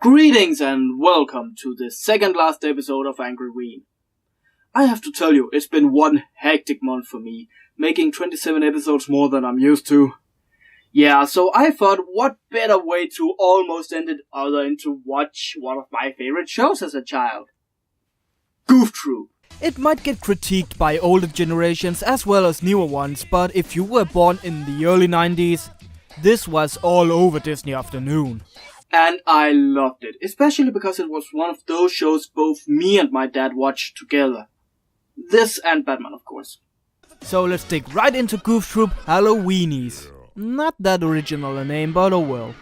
Greetings and welcome to the second last episode of Angryween. I have to tell you, it's been one hectic month for me, making 27 episodes more than I'm used to. Yeah, so I thought what better way to almost end it other than to watch one of my favorite shows as a child. Goof Troop. It might get critiqued by older generations as well as newer ones, but if you were born in the early 90s, this was all over Disney Afternoon. And I loved it, especially because it was one of those shows both me and my dad watched together. This and Batman, of course. So let's dig right into Goof Troop Halloweenies. Not that original a name, but oh well.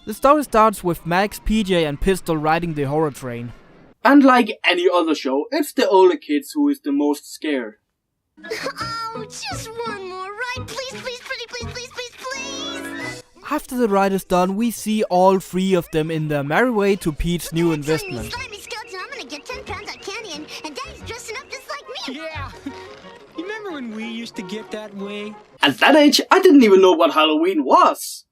The story starts with Max, PJ and Pistol riding the horror train. And like any other show, it's the older kids who is the most scared. Oh, just one more ride, please, please, pretty, please, please, please, please. After the ride is done, we see all three of them in their merry way to Pete's new investment. Slimy skeleton, I'm gonna get 10 pounds of candy and Daddy's dressing up just like me. Yeah. You remember when we used to get that way? At that age, I didn't even know what Halloween was.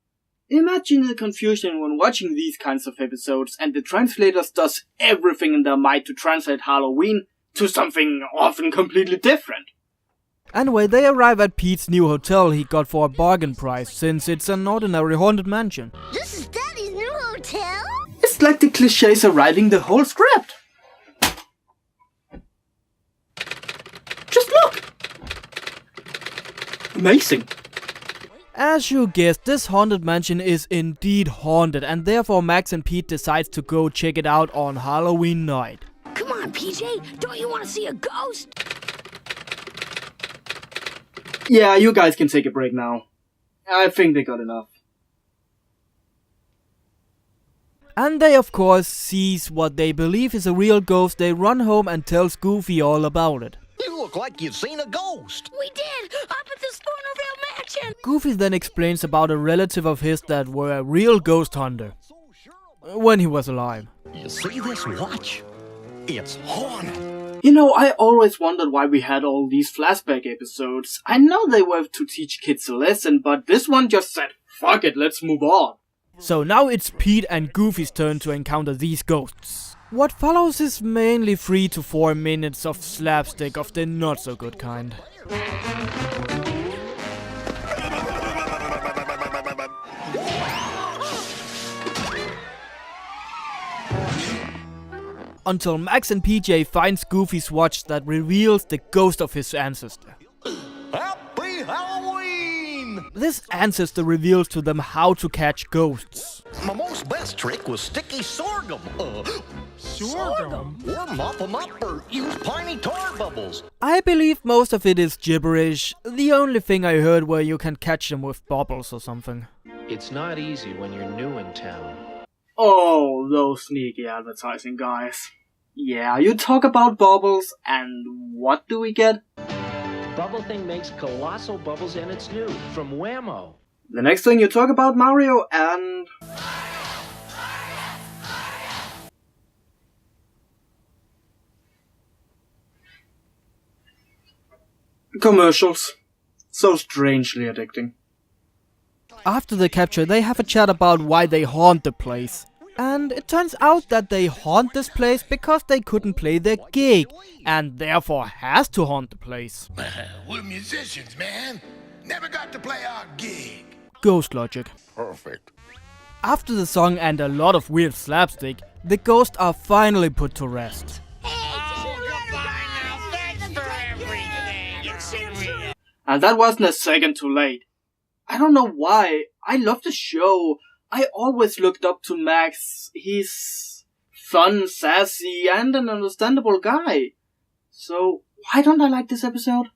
Imagine the confusion when watching these kinds of episodes and the translators does everything in their might to translate Halloween to something often completely different. Anyway, they arrive at Pete's new hotel he got for a bargain price, since it's an ordinary haunted mansion. This is Daddy's new hotel? It's like the cliches are writing the whole script. Just look! Amazing. As you guessed, this haunted mansion is indeed haunted, and therefore Max and Pete decides to go check it out on Halloween night. Come on, PJ, don't you want to see a ghost? Yeah, you guys can take a break now. I think they got enough. And they of course sees what they believe is a real ghost. They run home and tells Goofy all about it. You look like you've seen a ghost. We did, up at the Spoonerville mansion. Goofy then explains about a relative of his that were a real ghost hunter when he was alive. You see this watch? It's haunted. You know, I always wondered why we had all these flashback episodes. I know they were to teach kids a lesson, but this one just said, fuck it, let's move on. So now it's Pete and Goofy's turn to encounter these ghosts. What follows is mainly 3 to 4 minutes of slapstick of the not so good kind. Until Max and PJ finds Goofy's watch that reveals the ghost of his ancestor. Happy Halloween! This ancestor reveals to them how to catch ghosts. My most best trick was sticky sorghum. Sorghum? Or mop 'em up or use piney tar bubbles. I believe most of it is gibberish. The only thing I heard were you can catch them with bubbles or something. It's not easy when you're new in town. Oh, those sneaky advertising guys. Yeah, you talk about bubbles, and what do we get? Bubble Thing makes colossal bubbles and it's new, from Whammo. The next thing you talk about Mario and... commercials. So strangely addicting. After the capture, they have a chat about why they haunt the place. And it turns out that they haunt this place because they couldn't play their gig, and therefore has to haunt the place. We're musicians, man. Never got to play our gig. Ghost logic. Perfect. After the song and a lot of weird slapstick, the ghosts are finally put to rest. And that wasn't a second too late. I don't know why. I love the show. I always looked up to Max. He's fun, sassy, and an understandable guy. So, why don't I like this episode?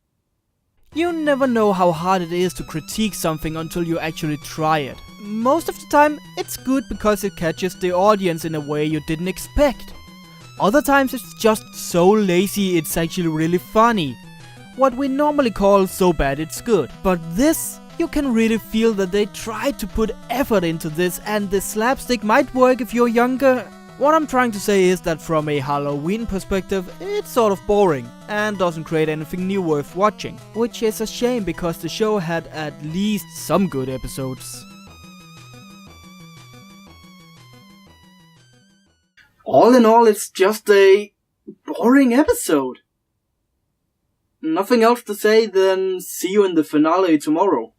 You never know how hard it is to critique something until you actually try it. Most of the time, it's good because it catches the audience in a way you didn't expect. Other times it's just so lazy it's actually really funny. What we normally call so bad it's good. But this, you can really feel that they tried to put effort into this, and the slapstick might work if you're younger. What I'm trying to say is that from a Halloween perspective, it's sort of boring and doesn't create anything new worth watching, which is a shame because the show had at least some good episodes. all in all, it's just a boring episode. Nothing else to say than see you in the finale tomorrow.